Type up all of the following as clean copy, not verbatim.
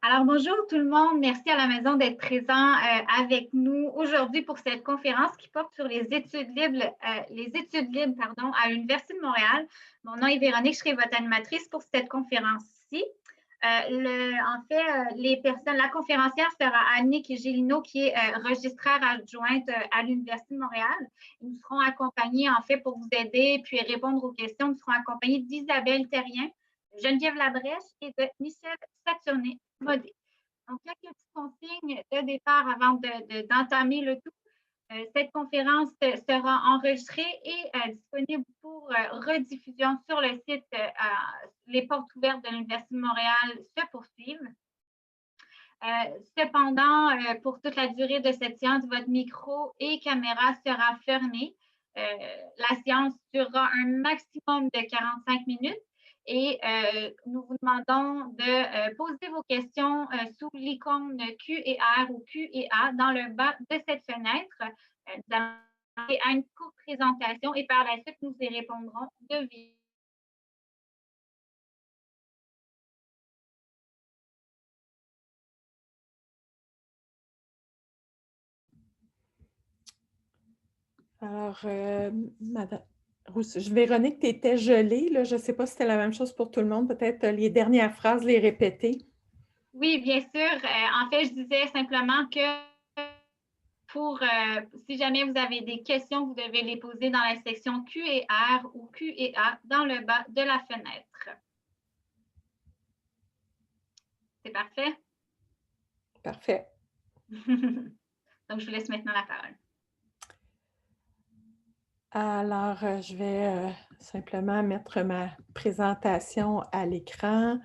Alors, bonjour tout le monde. Merci à la maison d'être présent avec nous aujourd'hui pour cette conférence qui porte sur les études libres pardon, à l'Université de Montréal. Mon nom est Véronique, je serai votre animatrice pour cette conférence-ci. La conférencière sera Annick Gélineau, qui est registraire adjointe à l'Université de Montréal. Ils nous seront accompagnés, en fait, pour vous aider puis répondre aux questions, nous serons accompagnés d'Isabelle Terrien, Geneviève Labrèche et de Michel Saturné-Modé. Donc, quelques petites consignes de départ avant d'entamer le tout. Cette conférence sera enregistrée et disponible pour rediffusion sur le site Les portes ouvertes de l'Université de Montréal se poursuivent. Cependant, pour toute la durée de cette séance, votre micro et caméra sera fermé. La séance durera un maximum de 45 minutes et nous vous demandons de poser vos questions sous l'icône Q et R ou Q et A dans le bas de cette fenêtre. Nous allons aller à une courte présentation et par la suite, nous y répondrons de vive. Alors, Madame Véronique, tu étais gelée, là. Je ne sais pas si c'était la même chose pour tout le monde. Peut-être les dernières phrases, les répéter. Oui, bien sûr. En fait, je disais simplement que si jamais vous avez des questions, vous devez les poser dans la section Q et R ou Q et A dans le bas de la fenêtre. C'est parfait? Parfait. Donc, je vous laisse maintenant la parole. Alors, je vais simplement mettre ma présentation à l'écran.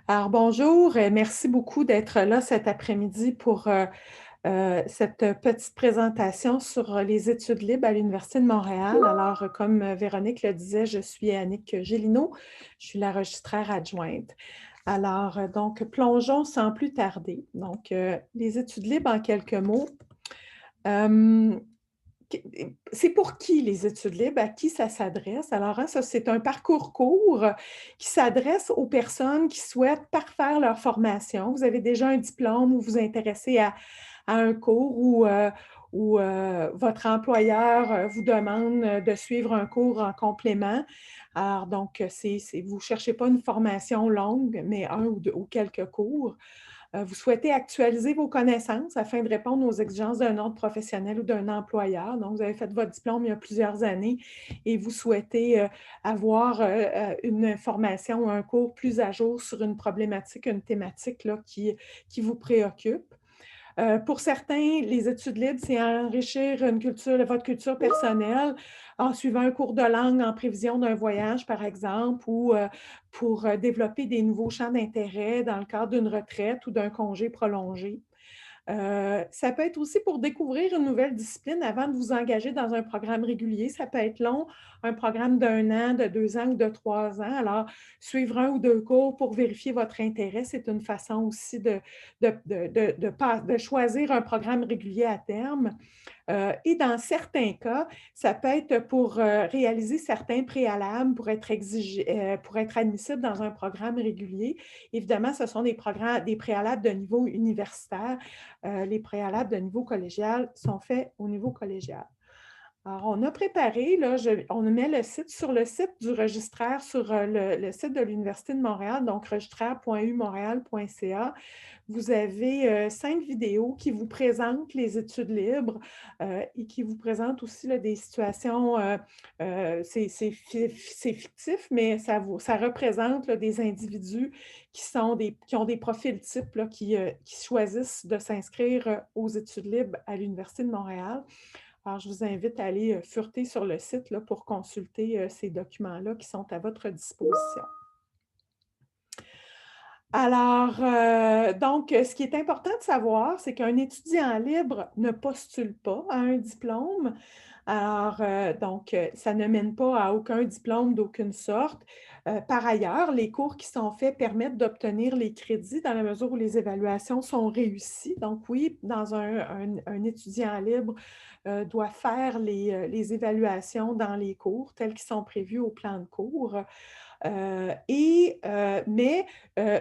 Alors, bonjour, et merci beaucoup d'être là cet après-midi pour cette petite présentation sur les études libres à l'Université de Montréal. Alors, comme Véronique le disait, je suis Annick Gélineau, je suis la registraire adjointe. Alors, donc, plongeons sans plus tarder. Donc, les études libres en quelques mots. C'est pour qui les études libres? À qui ça s'adresse? Alors, hein, ça, c'est un parcours court qui s'adresse aux personnes qui souhaitent parfaire leur formation. Vous avez déjà un diplôme ou vous vous intéressez à un cours où votre employeur vous demande de suivre un cours en complément. Alors, donc, vous ne cherchez pas une formation longue, mais un ou quelques cours. Vous souhaitez actualiser vos connaissances afin de répondre aux exigences d'un ordre professionnel ou d'un employeur. Donc, vous avez fait votre diplôme il y a plusieurs années et vous souhaitez avoir une formation ou un cours plus à jour sur une problématique, une thématique là, qui vous préoccupe. Pour certains, les études libres, c'est enrichir votre culture personnelle en suivant un cours de langue en prévision d'un voyage, par exemple, ou pour développer des nouveaux champs d'intérêt dans le cadre d'une retraite ou d'un congé prolongé. Ça peut être aussi pour découvrir une nouvelle discipline avant de vous engager dans un programme régulier. Ça peut être long, un programme d'1 an, de 2 ans ou de 3 ans. Alors, suivre un ou deux cours pour vérifier votre intérêt, c'est une façon aussi de choisir un programme régulier à terme. Et dans certains cas, ça peut être pour réaliser certains préalables pour être admissible dans un programme régulier. Évidemment, ce sont des préalables de niveau universitaire. Les préalables de niveau collégial sont faits au niveau collégial. Alors, on a préparé, là, on met le site sur le site du registraire, sur le site de l'Université de Montréal, donc registraire.umontréal.ca. Vous avez 5 vidéos qui vous présentent les études libres et qui vous présentent aussi là, des situations, c'est fictif, mais ça représente là, des individus qui ont des profils types là, qui choisissent de s'inscrire aux études libres à l'Université de Montréal. Alors, je vous invite à aller fureter sur le site là, pour consulter ces documents-là qui sont à votre disposition. Alors, donc, ce qui est important de savoir, c'est qu'un étudiant libre ne postule pas à un diplôme. Alors, donc, ça ne mène pas à aucun diplôme d'aucune sorte. Par ailleurs, les cours qui sont faits permettent d'obtenir les crédits dans la mesure où les évaluations sont réussies. Donc, oui, un étudiant libre doit faire les évaluations dans les cours tels qu'ils sont prévus au plan de cours. Mais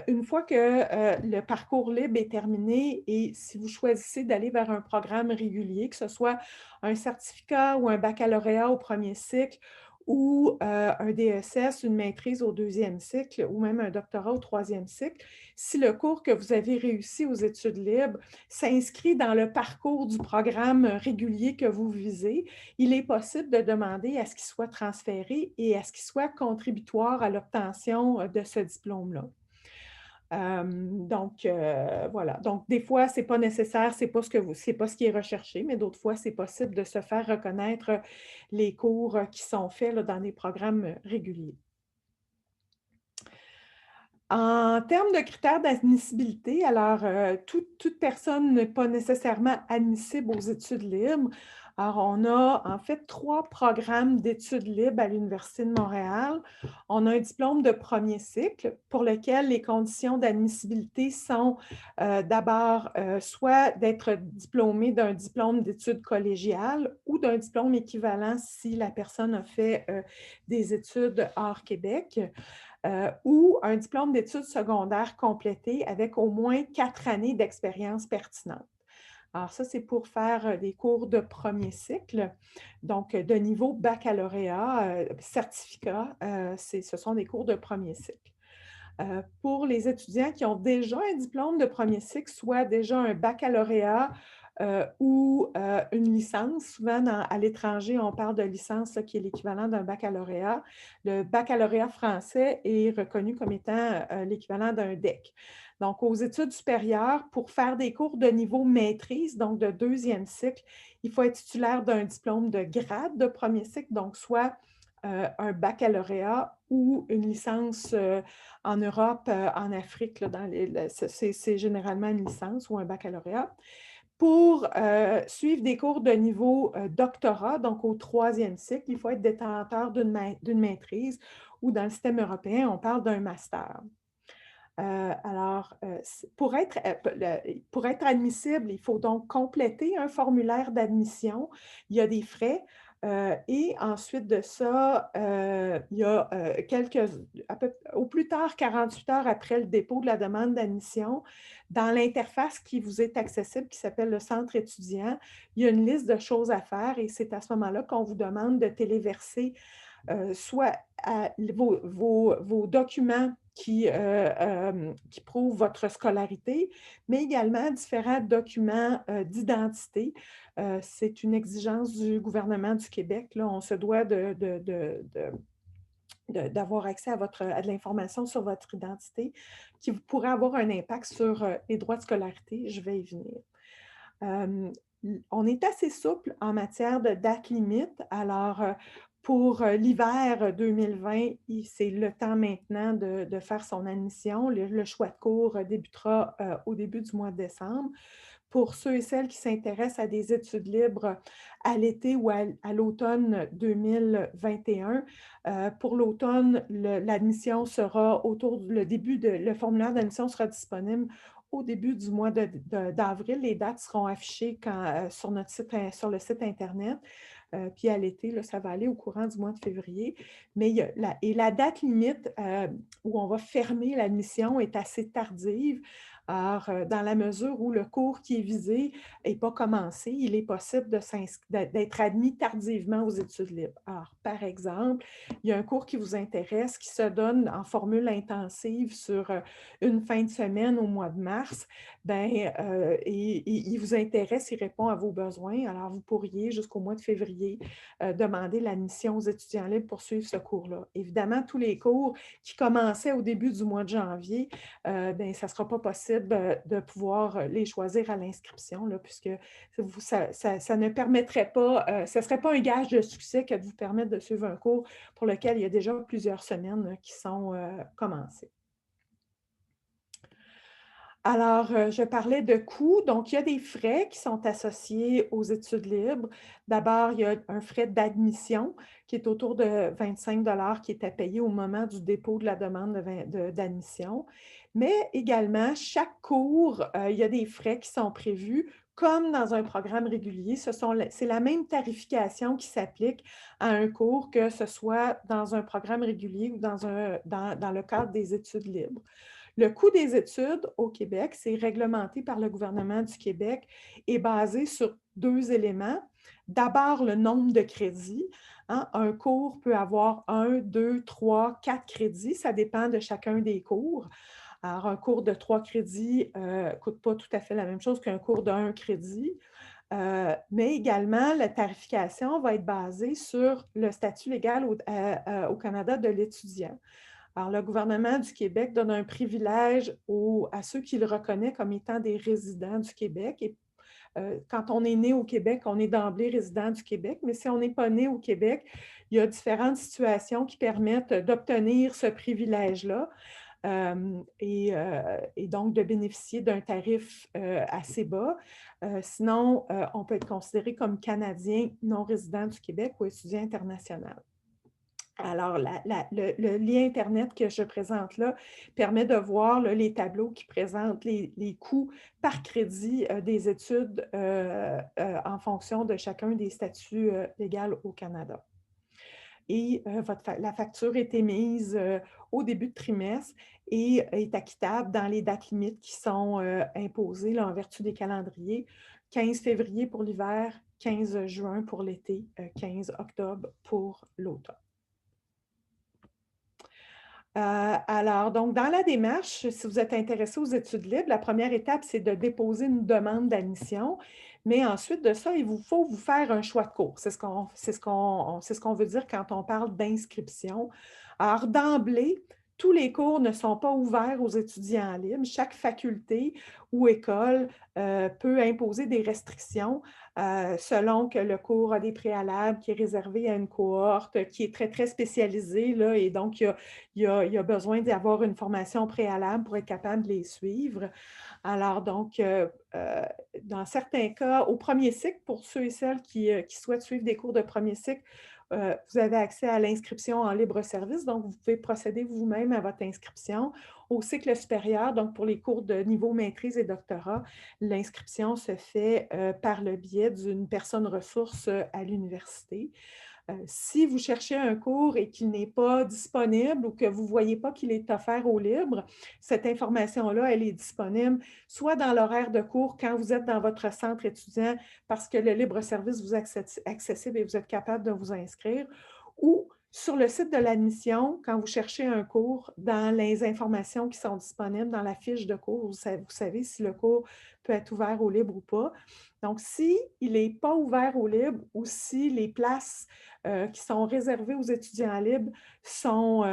une fois que le parcours libre est terminé et si vous choisissez d'aller vers un programme régulier, que ce soit un certificat ou un baccalauréat au premier cycle ou un DSS, une maîtrise au deuxième cycle ou même un doctorat au troisième cycle, si le cours que vous avez réussi aux études libres s'inscrit dans le parcours du programme régulier que vous visez, il est possible de demander à ce qu'il soit transféré et à ce qu'il soit contributoire à l'obtention de ce diplôme-là. Voilà. Donc, des fois, ce n'est pas nécessaire, c'est pas ce qui est recherché, mais d'autres fois, c'est possible de se faire reconnaître les cours qui sont faits là, dans des programmes réguliers. En termes de critères d'admissibilité, alors, toute personne n'est pas nécessairement admissible aux études libres. Alors, on a en fait 3 programmes d'études libres à l'Université de Montréal. On a un diplôme de premier cycle pour lequel les conditions d'admissibilité sont d'abord soit d'être diplômé d'un diplôme d'études collégiales ou d'un diplôme équivalent si la personne a fait des études hors Québec. Ou un diplôme d'études secondaires complété avec au moins 4 années d'expérience pertinente. Alors ça, c'est pour faire des cours de premier cycle, donc de niveau baccalauréat, certificat, ce sont des cours de premier cycle. Pour les étudiants qui ont déjà un diplôme de premier cycle, soit déjà un baccalauréat ou une licence. Souvent, à l'étranger, on parle de licence qui est l'équivalent d'un baccalauréat. Le baccalauréat français est reconnu comme étant l'équivalent d'un DEC. Donc, aux études supérieures, pour faire des cours de niveau maîtrise, donc de deuxième cycle, il faut être titulaire d'un diplôme de grade de premier cycle, donc soit un baccalauréat ou une licence en Europe, en Afrique, c'est généralement une licence ou un baccalauréat. Pour suivre des cours de niveau doctorat, donc au troisième cycle, il faut être détenteur d'une maîtrise ou dans le système européen, on parle d'un master. Pour être admissible, il faut donc compléter un formulaire d'admission. Il y a des frais. Et ensuite de ça, il y a au plus tard 48 heures après le dépôt de la demande d'admission, dans l'interface qui vous est accessible, qui s'appelle le centre étudiant, il y a une liste de choses à faire et c'est à ce moment-là qu'on vous demande de téléverser soit vos documents qui prouvent votre scolarité, mais également différents documents d'identité. C'est une exigence du gouvernement du Québec. Là, on se doit d'avoir accès à de l'information sur votre identité qui pourrait avoir un impact sur les droits de scolarité. Je vais y venir. On est assez souple en matière de date limite. Alors, pour l'hiver 2020, c'est le temps maintenant de faire son admission. Le choix de cours débutera au début du mois de décembre. Pour ceux et celles qui s'intéressent à des études libres à l'été ou à l'automne 2021, pour l'automne, l'admission sera le formulaire d'admission sera disponible au début du mois d'avril. Les dates seront affichées sur le site Internet. Puis à l'été, là, ça va aller au courant du mois de février. Mais la date limite où on va fermer l'admission est assez tardive. Alors, dans la mesure où le cours qui est visé n'est pas commencé, il est possible d'être admis tardivement aux études libres. Alors, par exemple, il y a un cours qui vous intéresse qui se donne en formule intensive sur une fin de semaine au mois de mars. Et il vous intéresse, il répond à vos besoins. Alors, vous pourriez, jusqu'au mois de février, demander l'admission aux étudiants libres pour suivre ce cours-là. Évidemment, tous les cours qui commençaient au début du mois de janvier, ça ne sera pas possible de pouvoir les choisir à l'inscription, puisque ça ne permettrait pas, ce ne serait pas un gage de succès que de vous permettre de suivre un cours pour lequel il y a déjà plusieurs semaines qui sont commencées. Alors, je parlais de coûts. Donc, il y a des frais qui sont associés aux études libres. D'abord, il y a un frais d'admission qui est autour de 25 qui est à payer au moment du dépôt de la demande d'admission. Mais également, chaque cours, il y a des frais qui sont prévus, comme dans un programme régulier. C'est la même tarification qui s'applique à un cours, que ce soit dans un programme régulier ou dans le cadre des études libres. Le coût des études au Québec, c'est réglementé par le gouvernement du Québec, est basé sur 2 éléments. D'abord, le nombre de crédits. Hein. Un cours peut avoir 1, 2, 3, 4 crédits. Ça dépend de chacun des cours. Alors, un cours de 3 crédits ne coûte pas tout à fait la même chose qu'un cours de 1 crédit. Mais également, la tarification va être basée sur le statut légal au Canada de l'étudiant. Alors, le gouvernement du Québec donne un privilège à ceux qu'il reconnaît comme étant des résidents du Québec. Et quand on est né au Québec, on est d'emblée résident du Québec, mais si on n'est pas né au Québec, il y a différentes situations qui permettent d'obtenir ce privilège-là. Et donc de bénéficier d'un tarif assez bas. Sinon, on peut être considéré comme Canadien non résident du Québec ou étudiant international. Alors, le lien Internet que je présente là permet de voir là, les tableaux qui présentent les coûts par crédit des études en fonction de chacun des statuts légaux au Canada. Et la facture est émise au début de trimestre et est acquittable dans les dates limites qui sont imposées là, en vertu des calendriers. 15 février pour l'hiver, 15 juin pour l'été, 15 octobre pour l'automne. Alors, donc, dans la démarche, si vous êtes intéressé aux études libres, la première étape, c'est de déposer une demande d'admission. Mais ensuite de ça, il vous faut vous faire un choix de cours. C'est ce qu'on veut dire quand on parle d'inscription. Alors, d'emblée, tous les cours ne sont pas ouverts aux étudiants libres. Chaque faculté ou école peut imposer des restrictions selon que le cours a des préalables, qui est réservé à une cohorte qui est très, très spécialisée. Là, et donc, il y a besoin d'avoir une formation préalable pour être capable de les suivre. Alors, donc, dans certains cas, au premier cycle, pour ceux et celles qui souhaitent suivre des cours de premier cycle, vous avez accès à l'inscription en libre service, donc vous pouvez procéder vous-même à votre inscription. Au cycle supérieur, donc pour les cours de niveau maîtrise et doctorat, l'inscription se fait par le biais d'une personne ressource à l'université. Si vous cherchez un cours et qu'il n'est pas disponible ou que vous ne voyez pas qu'il est offert au libre, cette information-là, elle est disponible soit dans l'horaire de cours quand vous êtes dans votre centre étudiant parce que le libre service vous est accessible et vous êtes capable de vous inscrire, ou sur le site de l'admission, quand vous cherchez un cours, dans les informations qui sont disponibles dans la fiche de cours, vous savez si le cours peut être ouvert au libre ou pas. Donc, s'il n'est pas ouvert au libre ou si les places qui sont réservées aux étudiants libres sont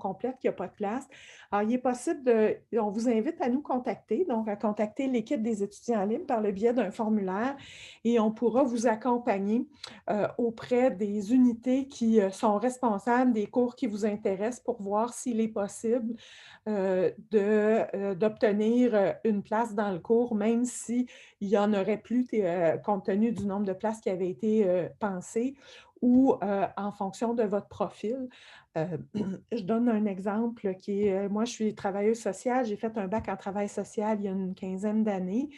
complètes, qu'il n'y a pas de place. Alors, il est possible on vous invite à nous contacter, donc à contacter l'équipe des étudiants libres par le biais d'un formulaire et on pourra vous accompagner auprès des unités qui sont responsables des cours qui vous intéressent pour voir s'il est possible d'obtenir une place dans le cours, même s'il n'y en aurait plus compte tenu du nombre de places qui avaient été pensées ou en fonction de votre profil. Je donne un exemple qui est, moi je suis travailleuse sociale, j'ai fait un bac en travail social il y a une quinzaine d'années.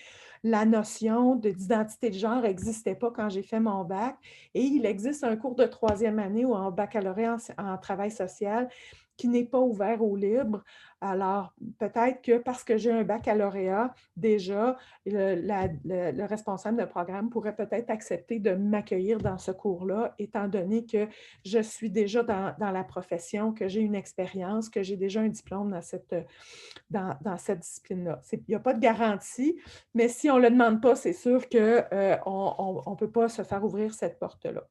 La notion d'identité de genre n'existait pas quand j'ai fait mon bac et il existe un cours de 3e année ou en baccalauréat en travail social qui n'est pas ouvert au libre. Alors, peut-être que parce que j'ai un baccalauréat, déjà, le responsable de programme pourrait peut-être accepter de m'accueillir dans ce cours-là, étant donné que je suis déjà dans la profession, que j'ai une expérience, que j'ai déjà un diplôme dans cette discipline-là. Il n'y a pas de garantie, mais si on ne le demande pas, c'est sûr qu'on ne peut pas se faire ouvrir cette porte-là.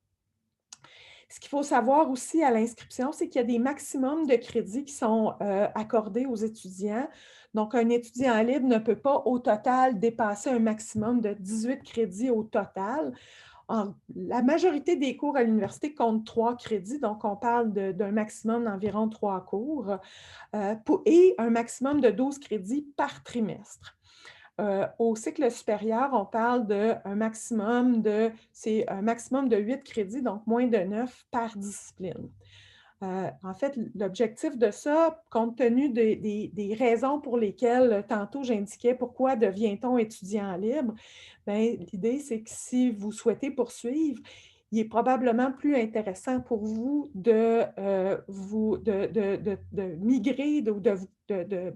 Ce qu'il faut savoir aussi à l'inscription, c'est qu'il y a des maximums de crédits qui sont accordés aux étudiants. Donc, un étudiant libre ne peut pas au total dépasser un maximum de 18 crédits au total. La majorité des cours à l'université comptent 3 crédits, donc on parle d'un maximum d'environ 3 cours et un maximum de 12 crédits par trimestre. Au cycle supérieur, on parle d'un maximum de 8 crédits, donc moins de 9 par discipline. En fait, l'objectif de ça, compte tenu des raisons pour lesquelles, tantôt, j'indiquais pourquoi devient-on étudiant libre, bien, l'idée, c'est que si vous souhaitez poursuivre, il est probablement plus intéressant pour vous de migrer, de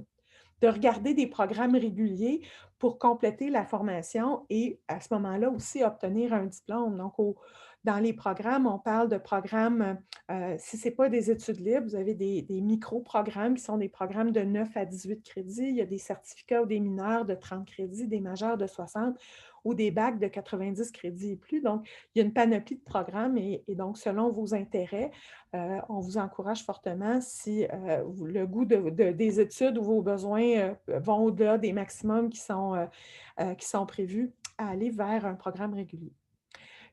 regarder des programmes réguliers pour compléter la formation et à ce moment-là aussi obtenir un diplôme. Donc, dans les programmes, on parle de programmes, si ce n'est pas des études libres, vous avez des micro-programmes qui sont des programmes de 9 à 18 crédits. Il y a des certificats ou des mineurs de 30 crédits, des majeurs de 60 ou des bacs de 90 crédits et plus. Donc, il y a une panoplie de programmes et donc, selon vos intérêts, on vous encourage fortement si le goût des études ou vos besoins vont au-delà des maximums qui sont prévus à aller vers un programme régulier.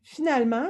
Finalement,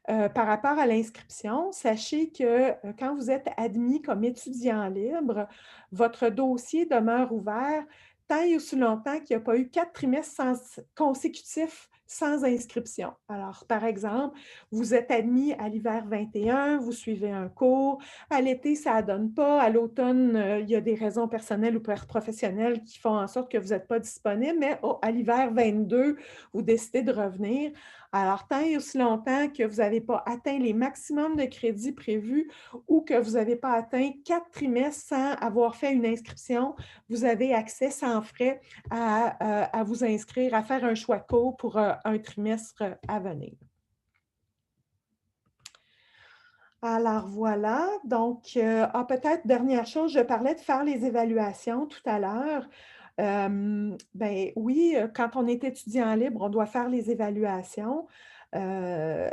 par rapport à l'inscription, sachez que quand vous êtes admis comme étudiant libre, votre dossier demeure ouvert tant et aussi longtemps qu'il n'y a pas eu 4 trimestres consécutifs sans inscription. Alors, par exemple, vous êtes admis à l'hiver 21, vous suivez un cours, à l'été, ça ne donne pas, à l'automne, il y a des raisons personnelles ou professionnelles qui font en sorte que vous n'êtes pas disponible, mais à l'hiver 22, vous décidez de revenir. Alors, tant et aussi longtemps que vous n'avez pas atteint les maximums de crédits prévus ou que vous n'avez pas atteint 4 trimestres sans avoir fait une inscription, vous avez accès sans frais à vous inscrire, à faire un choix de cours pour un trimestre à venir. Alors voilà, donc peut-être dernière chose, je parlais de faire les évaluations tout à l'heure. Ben oui, quand on est étudiant libre, on doit faire les évaluations. La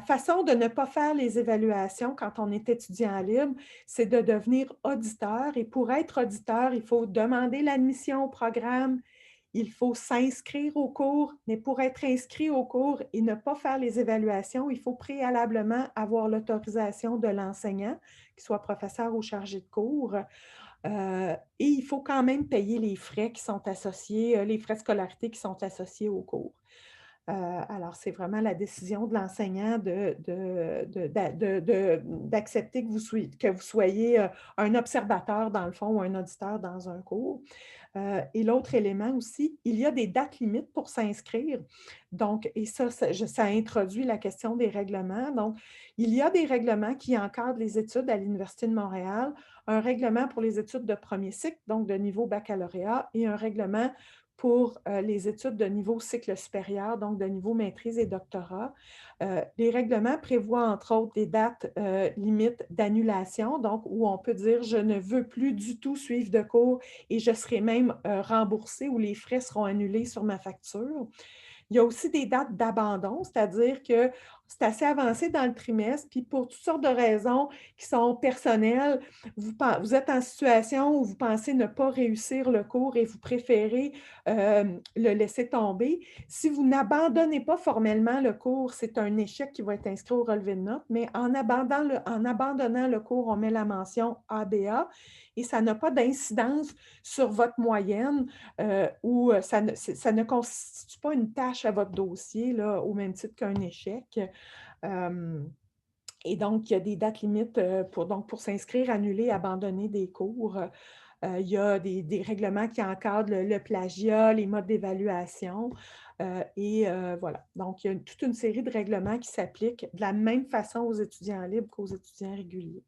façon de ne pas faire les évaluations quand on est étudiant libre, c'est de devenir auditeur. Et pour être auditeur, il faut demander l'admission au programme, il faut s'inscrire au cours, mais pour être inscrit au cours et ne pas faire les évaluations, il faut préalablement avoir l'autorisation de l'enseignant, qu'il soit professeur ou chargé de cours. Et il faut quand même payer les frais qui sont associés, les frais de scolarité qui sont associés au cours. Alors, c'est vraiment la décision de l'enseignant d'accepter que vous soyez un observateur, dans le fond, ou un auditeur dans un cours. Et l'autre élément aussi, il y a des dates limites pour s'inscrire. Donc, et ça introduit la question des règlements. Donc, il y a des règlements qui encadrent les études à l'Université de Montréal, un règlement pour les études de premier cycle, donc de niveau baccalauréat, et un règlement pour les études de niveau cycle supérieur, donc de niveau maîtrise et doctorat. Les règlements prévoient, entre autres, des dates limites d'annulation, donc où on peut dire « je ne veux plus du tout suivre de cours et je serai même remboursé ou les frais seront annulés sur ma facture ». Il y a aussi des dates d'abandon, c'est-à-dire que c'est assez avancé dans le trimestre, puis pour toutes sortes de raisons qui sont personnelles, vous êtes en situation où vous pensez ne pas réussir le cours et vous préférez le laisser tomber. Si vous n'abandonnez pas formellement le cours, c'est un échec qui va être inscrit au relevé de notes, mais en abandonnant le cours, on met la mention ABA et ça n'a pas d'incidence sur votre moyenne ou ça ne constitue pas une tâche à votre dossier, là, au même titre qu'un échec. Et donc, il y a des dates limites pour s'inscrire, annuler, abandonner des cours. Il y a des règlements qui encadrent le plagiat, les modes d'évaluation. Voilà. Donc, il y a toute une série de règlements qui s'appliquent de la même façon aux étudiants libres qu'aux étudiants réguliers.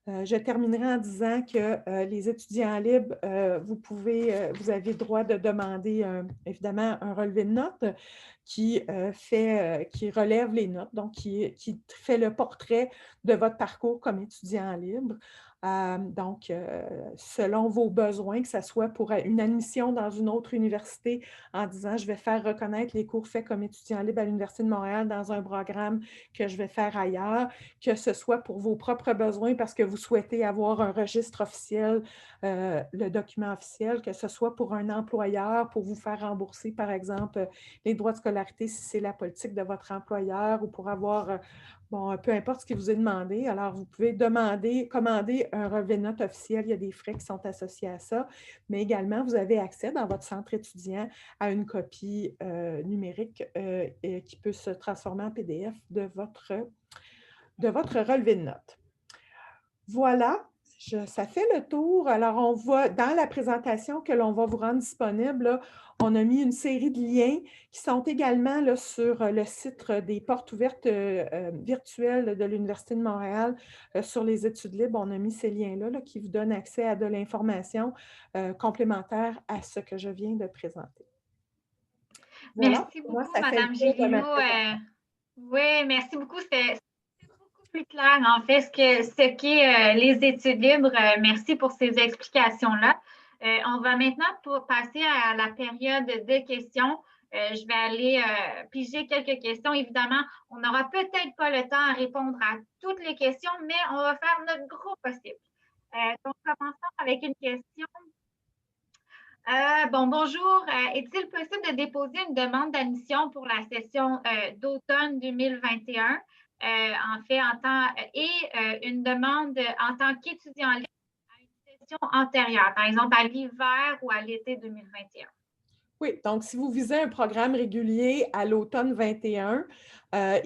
Je terminerai en disant que les étudiants libres, vous avez le droit de demander évidemment un relevé de notes qui relève les notes, donc qui fait le portrait de votre parcours comme étudiant libre. Donc, selon vos besoins, que ce soit pour une admission dans une autre université en disant je vais faire reconnaître les cours faits comme étudiant libre à l'Université de Montréal dans un programme que je vais faire ailleurs, que ce soit pour vos propres besoins parce que vous souhaitez avoir un registre officiel, le document officiel, que ce soit pour un employeur, pour vous faire rembourser, par exemple, les droits de scolarité si c'est la politique de votre employeur ou pour avoir, peu importe ce qui vous est demandé. Alors, vous pouvez commander un relevé de notes officiel. Il y a des frais qui sont associés à ça, mais également, vous avez accès dans votre centre étudiant à une copie numérique qui peut se transformer en PDF de votre relevé de notes. Voilà, ça fait le tour. Alors, on va, dans la présentation que l'on va vous rendre disponible, là, on a mis une série de liens qui sont également là, sur le site des portes ouvertes virtuelles de l'Université de Montréal sur les études libres. On a mis ces liens-là là, qui vous donnent accès à de l'information complémentaire à ce que je viens de présenter. Voilà, Merci pour moi, beaucoup, ça fait le Madame tour de ma Gélineau. présentation. Oui, merci beaucoup. C'était beaucoup plus clair, en fait, ce qu'est les études libres. Merci pour ces explications-là. On va maintenant passer à la période de questions. Je vais aller piger quelques questions. Évidemment, on n'aura peut-être pas le temps à répondre à toutes les questions, mais on va faire notre gros possible. Donc, commençons avec une question. Bonjour. Est-il possible de déposer une demande d'admission pour la session d'automne 2021, en fait, une demande en tant qu'étudiant libre à une session antérieure, par exemple à l'hiver ou à l'été 2021? Oui, donc si vous visez un programme régulier à l'automne 21,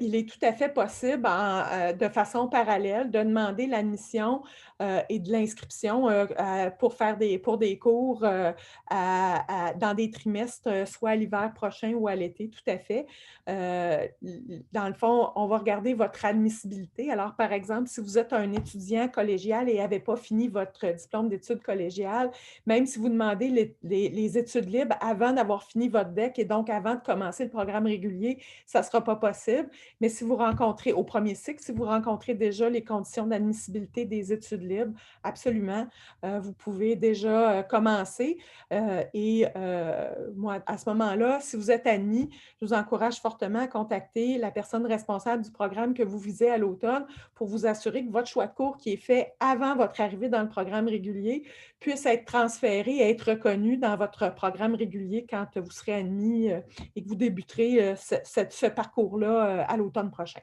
il est tout à fait possible de façon parallèle de demander l'admission et de l'inscription pour des cours dans des trimestres, soit à l'hiver prochain ou à l'été, tout à fait. Dans le fond, on va regarder votre admissibilité. Alors, par exemple, si vous êtes un étudiant collégial et n'avez pas fini votre diplôme d'études collégiales, même si vous demandez les études libres avant d'avoir fini votre DEC et donc avant de commencer le programme régulier, ça ne sera pas possible. Mais si vous rencontrez, au premier cycle, si vous rencontrez déjà les conditions d'admissibilité des études libres, absolument, vous pouvez déjà commencer. Moi, à ce moment-là, si vous êtes admis, je vous encourage fortement à contacter la personne responsable du programme que vous visez à l'automne pour vous assurer que votre choix de cours qui est fait avant votre arrivée dans le programme régulier puisse être transféré et être reconnu dans votre programme régulier quand vous serez admis et que vous débuterez ce parcours-là à l'automne prochain.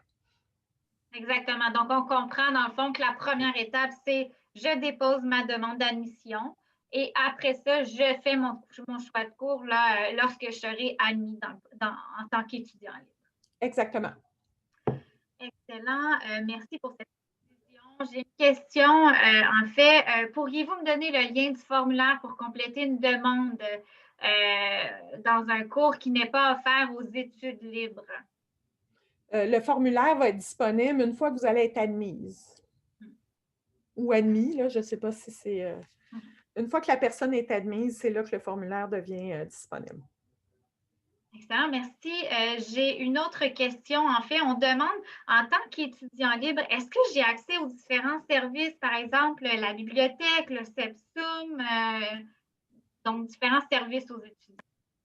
Exactement. Donc, on comprend dans le fond que la première étape, c'est je dépose ma demande d'admission et après ça, je fais mon choix de cours là, lorsque je serai admis en tant qu'étudiant libre. Exactement. Excellent. Merci pour cette précision. J'ai une question. En fait, pourriez-vous me donner le lien du formulaire pour compléter une demande dans un cours qui n'est pas offert aux études libres? Le formulaire va être disponible une fois que vous allez être admise ou admis. Là, je ne sais pas si c'est… Une fois que la personne est admise, c'est là que le formulaire devient disponible. Excellent, merci. J'ai une autre question. En fait, on demande, en tant qu'étudiant libre, est-ce que j'ai accès aux différents services, par exemple la bibliothèque, le CEPSUM, donc différents services aux étudiants?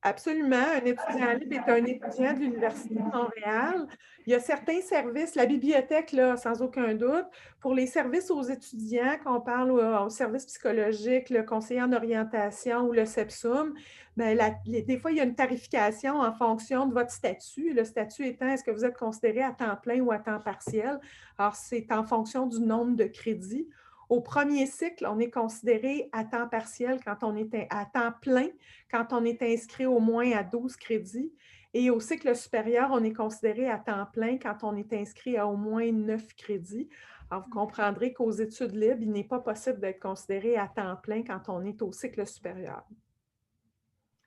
Absolument. Un étudiant libre est un étudiant de l'Université de Montréal. Il y a certains services, la bibliothèque, là, sans aucun doute. Pour les services aux étudiants, quand on parle au service psychologique, le conseiller en orientation ou le CEPSUM, bien, des fois, il y a une tarification en fonction de votre statut. Le statut étant, est-ce que vous êtes considéré à temps plein ou à temps partiel? Alors, c'est en fonction du nombre de crédits. Au premier cycle, on est considéré à temps partiel quand on est à temps plein, quand on est inscrit au moins à 12 crédits. Et au cycle supérieur, on est considéré à temps plein quand on est inscrit à au moins 9 crédits. Alors, vous comprendrez qu'aux études libres, il n'est pas possible d'être considéré à temps plein quand on est au cycle supérieur.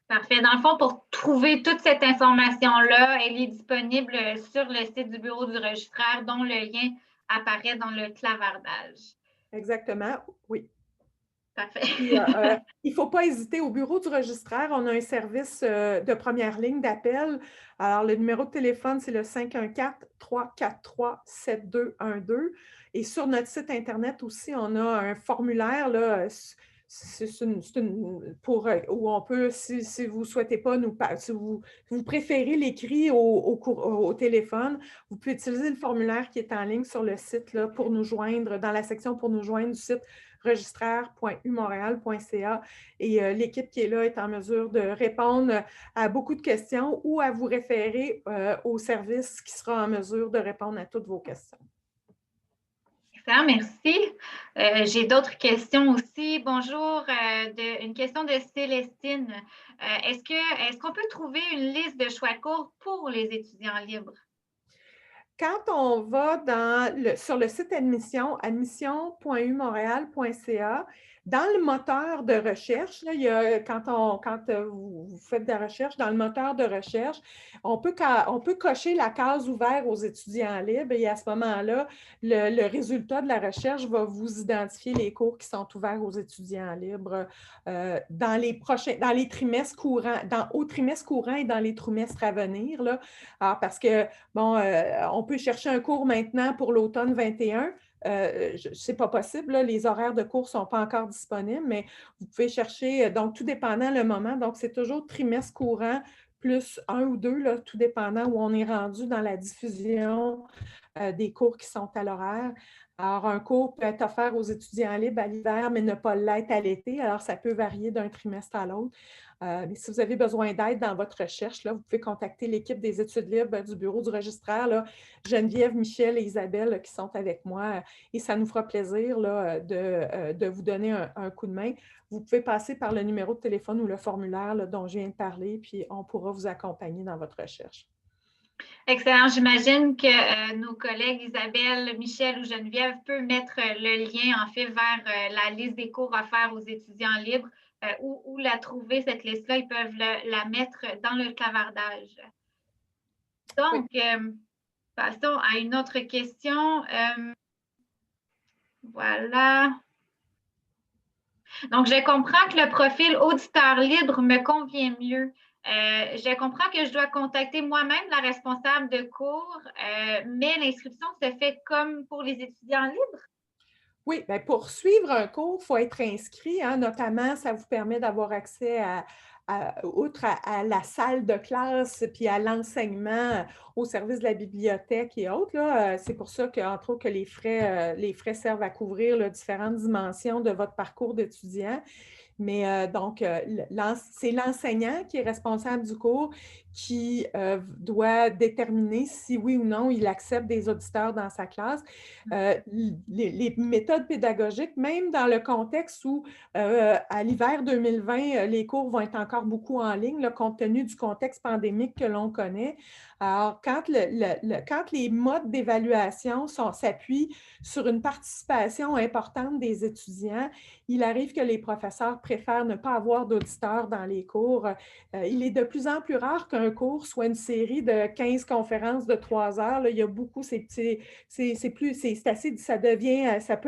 Parfait. Dans le fond, pour trouver toute cette information-là, elle est disponible sur le site du bureau du registraire, dont le lien apparaît dans le clavardage. Exactement, oui. Parfait. Puis, il ne faut pas hésiter. Au bureau du registraire, on a un service de première ligne d'appel. Alors, le numéro de téléphone, c'est le 514-343-7212. Et sur notre site Internet aussi, on a un formulaire là, où on peut, si vous ne souhaitez pas si vous préférez l'écrit au téléphone, vous pouvez utiliser le formulaire qui est en ligne sur le site là, pour nous joindre, dans la section pour nous joindre du site registraire.umontréal.ca et l'équipe qui est là est en mesure de répondre à beaucoup de questions ou à vous référer au service qui sera en mesure de répondre à toutes vos questions. Excellent, merci. J'ai d'autres questions aussi. Bonjour, une question de Célestine. Est-ce qu'on peut trouver une liste de choix courts pour les étudiants libres? Quand on va sur le site admission, admission.umontréal.ca, dans le moteur de recherche, là, il y a, vous faites de la recherche, dans le moteur de recherche, on peut cocher la case ouverte aux étudiants libres et à ce moment-là, le résultat de la recherche va vous identifier les cours qui sont ouverts aux étudiants libres dans les trimestres courants, au trimestre courant et dans les trimestres à venir. Là. Alors, parce que bon, on peut chercher un cours maintenant pour l'automne 21. Ce n'est pas possible, là, les horaires de cours ne sont pas encore disponibles, mais vous pouvez chercher, donc tout dépendant le moment. Donc, c'est toujours trimestre courant plus un ou deux, là, tout dépendant où on est rendu dans la diffusion des cours qui sont à l'horaire. Alors, un cours peut être offert aux étudiants libres à l'hiver, mais ne pas l'être à l'été. Alors, ça peut varier d'un trimestre à l'autre. Mais si vous avez besoin d'aide dans votre recherche, là, vous pouvez contacter l'équipe des études libres du bureau du registraire, là, Geneviève, Michel et Isabelle qui sont avec moi. Et ça nous fera plaisir là, de vous donner un coup de main. Vous pouvez passer par le numéro de téléphone ou le formulaire là, dont je viens de parler, puis on pourra vous accompagner dans votre recherche. Excellent. J'imagine que nos collègues Isabelle, Michel ou Geneviève peuvent mettre le lien en fait vers la liste des cours offerts aux étudiants libres où la trouver, cette liste-là, ils peuvent la mettre dans le clavardage. Donc, oui. Passons à une autre question. Voilà. Donc, je comprends que le profil auditeur libre me convient mieux. Je comprends que je dois contacter moi-même la responsable de cours, mais l'inscription se fait comme pour les étudiants libres? Oui, bien, pour suivre un cours, il faut être inscrit. Hein, notamment, ça vous permet d'avoir accès outre à la salle de classe puis à l'enseignement au service de la bibliothèque et autres. C'est pour ça qu'entre autres, que les frais servent à couvrir là, différentes dimensions de votre parcours d'étudiant. Mais donc, c'est l'enseignant qui est responsable du cours qui doit déterminer si oui ou non il accepte des auditeurs dans sa classe. Les méthodes pédagogiques, même dans le contexte où à l'hiver 2020, les cours vont être encore beaucoup en ligne, là, compte tenu du contexte pandémique que l'on connaît. Alors, quand les modes d'évaluation s'appuient sur une participation importante des étudiants, il arrive que les professeurs préfèrent ne pas avoir d'auditeurs dans les cours. Il est de plus en plus rare qu'un cours soit une série de 15 conférences de 3 heures. Là, il y a beaucoup, ça peut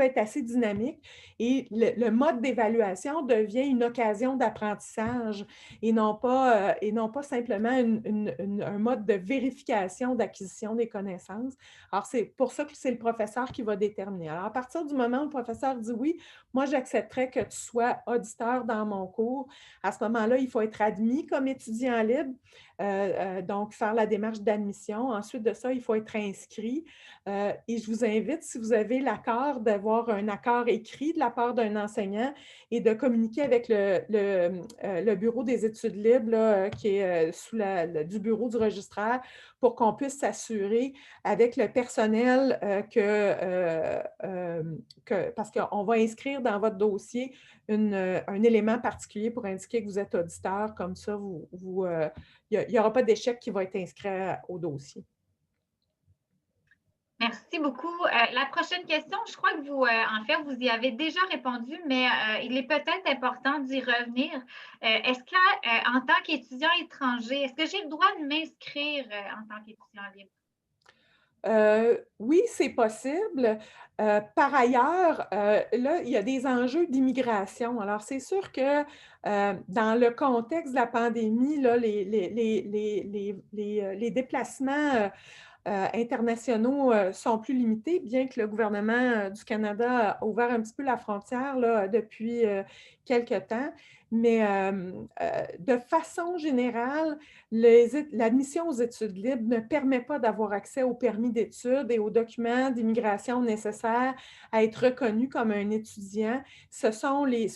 être assez dynamique. Et le mode d'évaluation devient une occasion d'apprentissage et non pas simplement un mode de vérification d'acquisition des connaissances. Alors, c'est pour ça que c'est le professeur qui va déterminer. Alors, à partir du moment où le professeur dit oui, moi, j'accepterais que tu sois auditeur dans mon cours. À ce moment-là, il faut être admis comme étudiant libre, donc faire la démarche d'admission. Ensuite de ça, il faut être inscrit. Et je vous invite, si vous avez l'accord, d'avoir un accord écrit de la part d'un enseignant et de communiquer avec le bureau des études libres là, qui est du bureau du registraire pour qu'on puisse s'assurer avec le personnel parce qu'on va inscrire dans votre dossier un élément particulier pour indiquer que vous êtes auditeur. Comme ça, il n'y aura pas d'échec qui va être inscrit au dossier. Merci beaucoup. La prochaine question, je crois que vous y avez déjà répondu, mais il est peut-être important d'y revenir. Est-ce qu'en tant qu'étudiant étranger, est-ce que j'ai le droit de m'inscrire en tant qu'étudiant libre? Oui, c'est possible. Par ailleurs, là, il y a des enjeux d'immigration. Alors, c'est sûr que dans le contexte de la pandémie, là, les déplacements internationaux sont plus limités, bien que le gouvernement du Canada a ouvert un petit peu la frontière là, depuis quelque temps. Mais de façon générale, l'admission aux études libres ne permet pas d'avoir accès au permis d'études et aux documents d'immigration nécessaires à être reconnu comme un étudiant. Ce sont les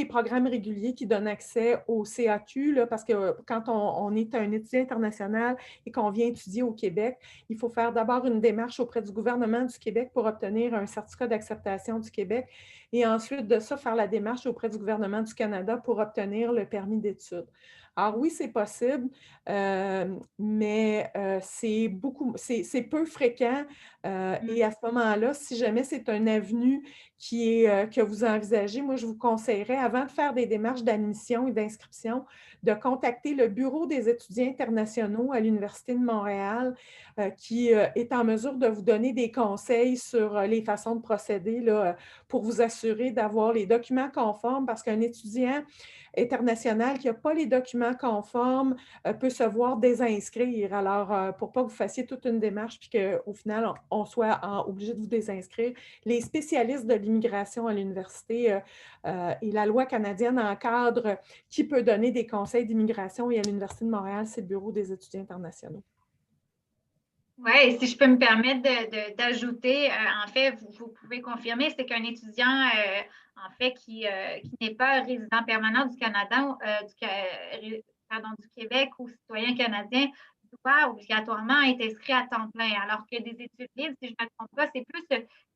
programmes réguliers qui donnent accès au CAQ, là, parce que quand on est un étudiant international et qu'on vient étudier au Québec, il faut faire d'abord une démarche auprès du gouvernement du Québec pour obtenir un certificat d'acceptation du Québec et ensuite de ça, faire la démarche auprès du gouvernement du Canada pour obtenir le permis d'études. Alors oui, c'est possible, mais c'est peu fréquent, Mm. et à ce moment-là, si jamais c'est un avenue que vous envisagez, moi, je vous conseillerais, avant de faire des démarches d'admission et d'inscription, de contacter le Bureau des étudiants internationaux à l'Université de Montréal, qui est en mesure de vous donner des conseils sur les façons de procéder là, pour vous assurer d'avoir les documents conformes, parce qu'un étudiant international qui n'a pas les documents conformes peut se voir désinscrire. Alors, pour pas que vous fassiez toute une démarche puis qu'au final, on soit obligé de vous désinscrire, les spécialistes de l'immigration à l'université et la loi canadienne encadre qui peut donner des conseils d'immigration, et à l'Université de Montréal, c'est le Bureau des étudiants internationaux. Oui, et si je peux me permettre d'ajouter, en fait, vous pouvez confirmer, c'est qu'un étudiant, en fait, qui n'est pas résident permanent du Canada, du Québec ou citoyen canadien, doit obligatoirement être inscrit à temps plein. Alors que des études libres, si je ne me trompe pas, c'est plus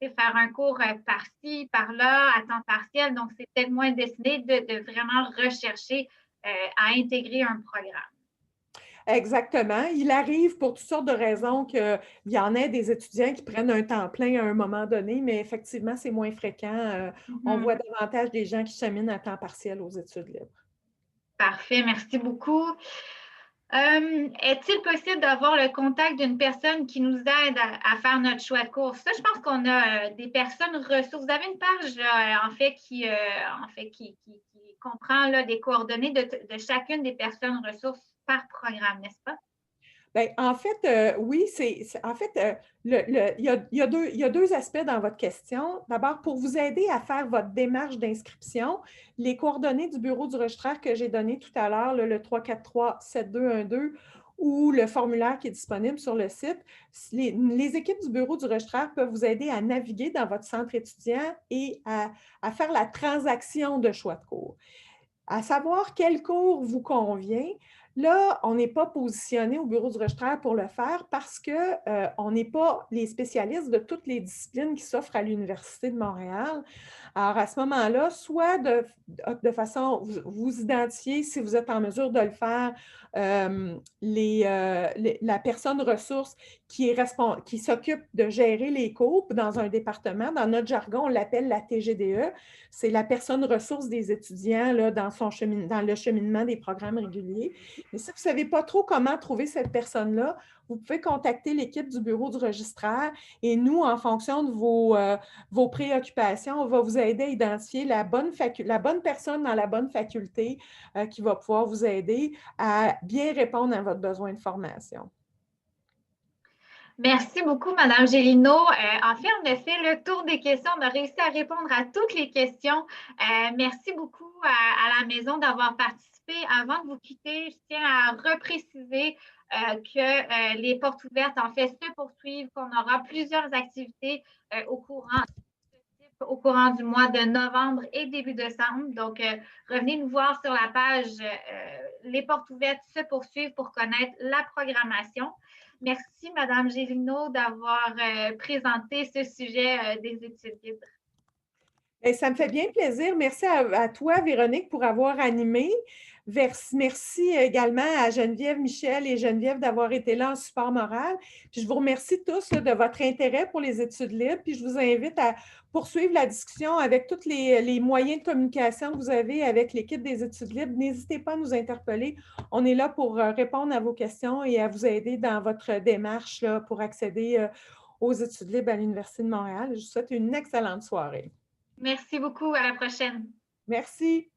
faire un cours par-ci, par-là, à temps partiel. Donc, c'est peut-être moins destiné de vraiment rechercher à intégrer un programme. Exactement. Il arrive pour toutes sortes de raisons qu'il y en ait des étudiants qui prennent un temps plein à un moment donné, mais effectivement, c'est moins fréquent. On voit Mhm. davantage des gens qui cheminent à temps partiel aux études libres. Parfait, merci beaucoup. Est-il possible d'avoir le contact d'une personne qui nous aide à faire notre choix de cours? Ça, je pense qu'on a des personnes ressources. Vous avez une page, en fait, qui comprend là, des coordonnées de chacune des personnes ressources par programme, n'est-ce pas? Bien, en fait, oui, en fait, il y a deux aspects dans votre question. D'abord, pour vous aider à faire votre démarche d'inscription, les coordonnées du bureau du registraire que j'ai donné tout à l'heure, le 343-7212, ou le formulaire qui est disponible sur le site, les équipes du bureau du registraire peuvent vous aider à naviguer dans votre centre étudiant et à faire la transaction de choix de cours. À savoir quel cours vous convient. Là, on n'est pas positionné au bureau du registraire pour le faire parce qu'on n'est pas les spécialistes de toutes les disciplines qui s'offrent à l'Université de Montréal. Alors, à ce moment-là, soit de façon, vous identifiez, si vous êtes en mesure de le faire, la personne ressource qui s'occupe de gérer les cours dans un département. Dans notre jargon, on l'appelle la TGDE. C'est la personne ressource des étudiants là, dans le cheminement des programmes réguliers. Mais si vous ne savez pas trop comment trouver cette personne-là, vous pouvez contacter l'équipe du bureau du registraire, et nous, en fonction de vos préoccupations, on va vous aider à identifier la bonne personne dans la bonne faculté qui va pouvoir vous aider à bien répondre à votre besoin de formation. Merci beaucoup, Madame Gélineau. En fait, on a fait le tour des questions. On a réussi à répondre à toutes les questions. Merci beaucoup à la maison d'avoir participé. Avant de vous quitter, je tiens à repréciser que les portes ouvertes, en fait, se poursuivent, qu'on aura plusieurs activités au courant du mois de novembre et début décembre. Donc, revenez nous voir sur la page Les portes ouvertes se poursuivent pour connaître la programmation. Merci, Madame Gélineau, d'avoir présenté ce sujet des études libres. Bien, ça me fait bien plaisir. Merci à toi, Véronique, pour avoir animé. Merci également à Geneviève, Michel et Geneviève d'avoir été là en support moral. Puis je vous remercie tous là, de votre intérêt pour les études libres. Puis je vous invite à poursuivre la discussion avec tous les moyens de communication que vous avez avec l'équipe des études libres. N'hésitez pas à nous interpeller. On est là pour répondre à vos questions et à vous aider dans votre démarche là, pour accéder aux études libres à l'Université de Montréal. Je vous souhaite une excellente soirée. Merci beaucoup. À la prochaine. Merci.